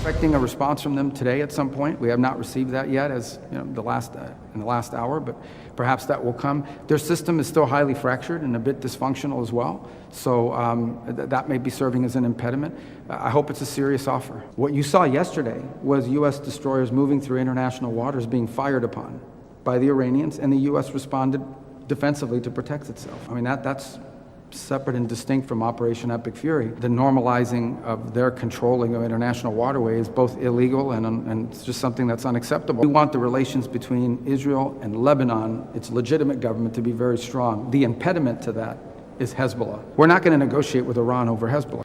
Expecting a response from them today at some point. We have not received that yet, as you know, in the last hour, but perhaps that will come. Their system is still highly fractured and a bit dysfunctional as well, so that may be serving as an impediment. I hope it's a serious offer. What you saw yesterday was U.S. destroyers moving through international waters being fired upon by the Iranians, and the U.S. responded defensively to protect itself. I mean, that's separate and distinct from Operation Epic Fury. The normalizing of their controlling of international waterways is both illegal and it's just something that's unacceptable. We want the relations between Israel and Lebanon, its legitimate government, to be very strong. The impediment to that is Hezbollah. We're not going to negotiate with Iran over Hezbollah.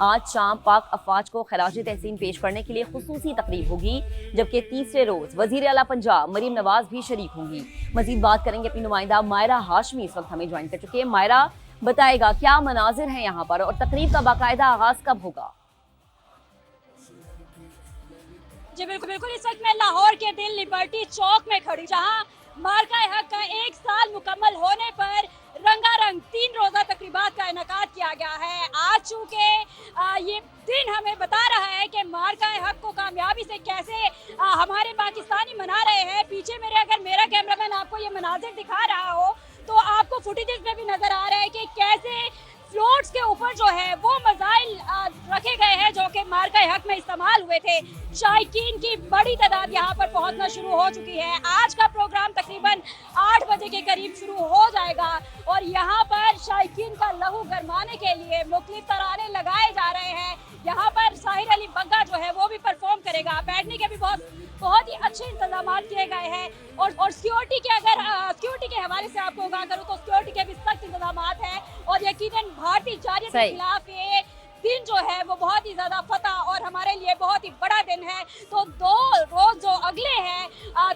آج شام پاک افواج کو خراج تحسین پیش کرنے کے لیے خصوصی تقریب ہوگی، جبکہ تیسرے روز وزیر اعلیٰ پنجاب مریم نواز بھی شریک ہوں گی۔ مزید بات کریں گے اپنی نمائندہ مائرہ ہاشمی، اس وقت ہمیں جوائن کر چکی ہے۔ مائرہ بتائے گا کیا مناظر ہیں یہاں پر اور تقریب کا باقاعدہ آغاز کب ہوگا؟ جی بالکل، اس وقت میں لاہور کے دل لبرٹی چوک میں کھڑی، جہاں مارکہ حق کا 1 سال مکمل ہونے پر رنگا رنگ 3 روزہ تقریبات کا انعقاد کیا گیا ہے۔ آج چونکہ یہ دن ہمیں بتا رہا ہے کہ مارکہ حق کو کامیابی سے کیسے ہمارے پاکستانی منا رہے ہیں۔ پیچھے اگر میرا کیمرہ مین آپ کو یہ مناظر دکھا رہا ہو تو آپ کو فوٹیجز میں بھی نظر آ رہا ہے کہ کیسے فلوٹس کے اوپر جو ہے وہ میزائل رکھے گئے ہیں جو کہ مارکہ حق میں استعمال ہوئے تھے۔ شائقین کی بڑی تعداد یہاں پر پہنچنا شروع ہو چکی ہے۔ آج کا پروگرام تقریباً 8 بجے کے قریب شروع ہو جائے گا اور یہاں پر شائقین کا لہو گرمانے کے لیے مختلف ترانے لگائے جا رہے ہیں۔ یہاں پر ساحر علی بگا جو ہے وہ بھی پرفارم کرے گا۔ بیٹھنے کے بھی بہت ہی اچھے انتظامات کیے گئے ہیں اور سیکیورٹی کے سیکیورٹی کے حوالے سے آپ کو آگاہ کروں تو سیکیورٹی کے بھی سخت انتظامات ہیں اور یقیناً بھارتی جارحیت کے خلاف یہ دن جو ہے وہ بہت ہی زیادہ فتح اور ہمارے لیے بہت ہی بڑا دن ہے۔ تو 2 روز جو اگلے ہیں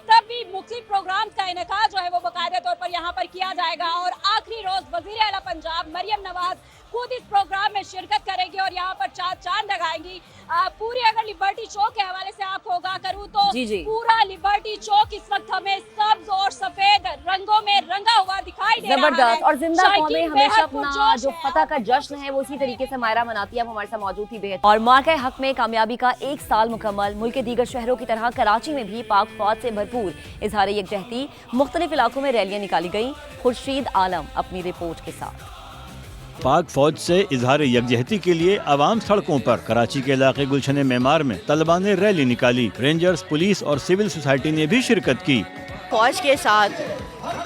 تب بھی مختلف پروگرامز کا انعقاد جو ہے وہ باقاعدہ طور پر یہاں پر کیا جائے گا اور آخری روز وزیر اعلیٰ پنجاب مریم نواز خود اس پروگرام میں شرکت کریں گی اور یہاں پر چاند لگائیں گی۔ پوری اگر لبرٹی چوک کے حوالے سے آپ کو آگاہ کروں تو پورا لبرٹی چوک اس وقت ہمیں سبز اور سفید رنگوں میں رنگا ہوا دکھائی دے رہا ہے۔ زبردست، اور زندہ قومیں ہمیشہ اپنا جو فتح کا جشن ہے وہ اسی طریقے سے مائرہ مناتی ہے۔ اب ہمارے ساتھ موجود تھی بہت اور مارکہ حق میں کامیابی کا 1 سال مکمل۔ ملک کے دیگر شہروں کی طرح کراچی میں بھی پاک فوج سے بھرپور اظہار یکجہتی، مختلف علاقوں میں ریلیاں نکالی گئیں۔ خورشید عالم اپنی رپورٹ کے ساتھ۔ پاک فوج سے اظہار یکجہتی کے لیے عوام سڑکوں پر۔ کراچی کے علاقے گلشن معمار میں طلباء نے ریلی نکالی، رینجرز، پولیس اور سول سوسائٹی نے بھی شرکت کی۔ فوج کے ساتھ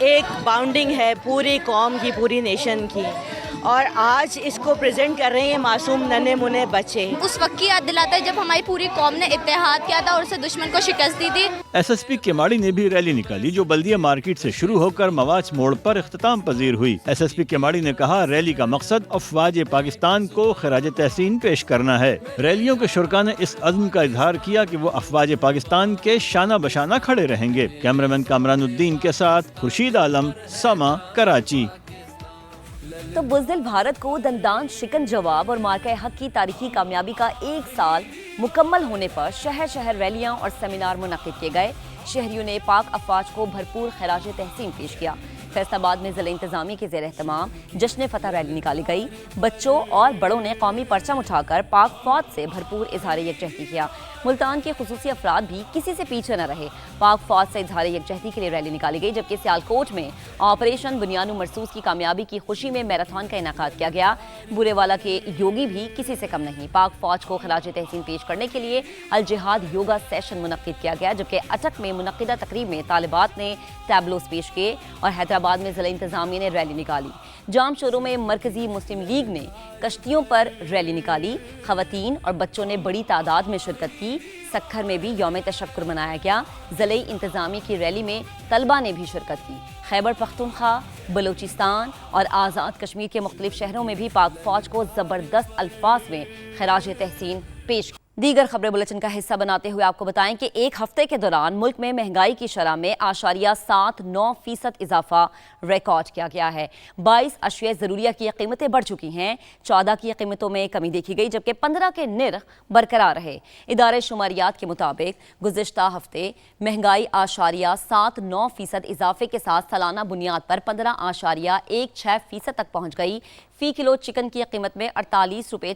ایک باؤنڈنگ ہے پوری قوم کی، پوری نیشن کی، اور آج اس کو پریزنٹ کر رہے ہیں معصوم ننھے منھے بچے۔ اس وقت کی یاد دلاتا ہے جب ہماری پوری قوم نے اتحاد کیا تھا اور اسے دشمن کو شکست دی تھی۔ ایس ایس پی کیماڑی نے بھی ریلی نکالی جو بلدیہ مارکیٹ سے شروع ہو کر مواج موڑ پر اختتام پذیر ہوئی۔ ایس ایس پی کیماڑی نے کہا ریلی کا مقصد افواج پاکستان کو خراج تحسین پیش کرنا ہے۔ ریلیوں کے شرکاء نے اس عزم کا اظہار کیا کہ وہ افواج پاکستان کے شانہ بشانہ کھڑے رہیں گے۔ کیمرامین کامران الدین کے ساتھ خورشید عالم، سما، کراچی۔ تو بزدل بھارت کو دندان شکن جواب اور مارکہ حق کی تاریخی کامیابی کا 1 سال مکمل ہونے پر شہر شہر ریلیاں اور سیمینار منعقد کیے گئے۔ شہریوں نے پاک افواج کو بھرپور خراج تحسین پیش کیا۔ فیصل آباد میں ضلع انتظامیہ کے زیر اہتمام جشن فتح ریلی نکالی گئی۔ بچوں اور بڑوں نے قومی پرچم اٹھا کر پاک فوج سے بھرپور اظہار یکجہتی کیا۔ ملتان کے خصوصی افراد بھی کسی سے پیچھے نہ رہے۔ پاک فوج سے اظہار یکجہتی کے لیے ریلی نکالی گئی، جبکہ سیالکوٹ میں آپریشن بنیاد مرصوص کی کامیابی کی خوشی میں میراتھن کا انعقاد کیا گیا۔ بورے والا کے یوگی بھی کسی سے کم نہیں۔ پاک فوج کو خراج تحسین پیش کرنے کے لیے الجہاد یوگا سیشن منعقد کیا گیا، جبکہ اٹک میں منعقدہ تقریب میں طالبات نے ٹیبلوز پیش کیے اور حیدرآباد میں ضلع انتظامیہ نے ریلی نکالی۔ جام شوروں میں مرکزی مسلم لیگ نے کشتیوں پر ریلی نکالی۔ خواتین اور بچوں نے بڑی تعداد میں شرکت کی۔ سکھر میں بھی یوم تشکر منایا گیا۔ ضلعی انتظامیہ کی ریلی میں طلباء نے بھی شرکت کی۔ خیبر پختونخوا، بلوچستان اور آزاد کشمیر کے مختلف شہروں میں بھی پاک فوج کو زبردست الفاظ میں خراج تحسین پیش کیا۔ دیگر خبریں بلٹن کا حصہ بناتے ہوئے آپ کو بتائیں کہ 1 ہفتے کے دوران ملک میں مہنگائی کی شرح میں 0.79% اضافہ ریکارڈ کیا گیا ہے۔ 22 اشیاء ضروریہ کی قیمتیں بڑھ چکی ہیں، 14 کی قیمتوں میں کمی دیکھی گئی، جبکہ 15 کے نرخ برقرار رہے۔ ادارے شماریات کے مطابق گزشتہ ہفتے مہنگائی 0.79% اضافے کے ساتھ سالانہ بنیاد پر 15.16% تک پہنچ گئی۔ فی کلو چکن کی قیمت میں 48.40 روپے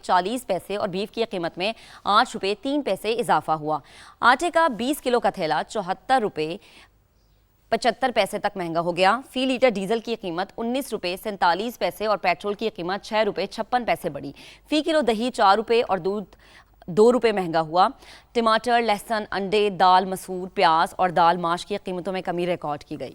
اور بیف کی قیمت میں 8.03 روپے اضافہ ہوا۔ آٹے کا 20 کلو کا تھیلا 74.75 تک مہنگا ہو گیا۔ فی لیٹر ڈیزل کی قیمت 19.47 اور پیٹرول کی قیمت 6.56 بڑھی۔ فی کلو دہی 4 روپے اور دودھ 2 روپے مہنگا ہوا۔ ٹماٹر، لہسن، انڈے، دال مسور، پیاز اور دال ماش کی قیمتوں میں کمی ریکارڈ کی گئی۔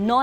9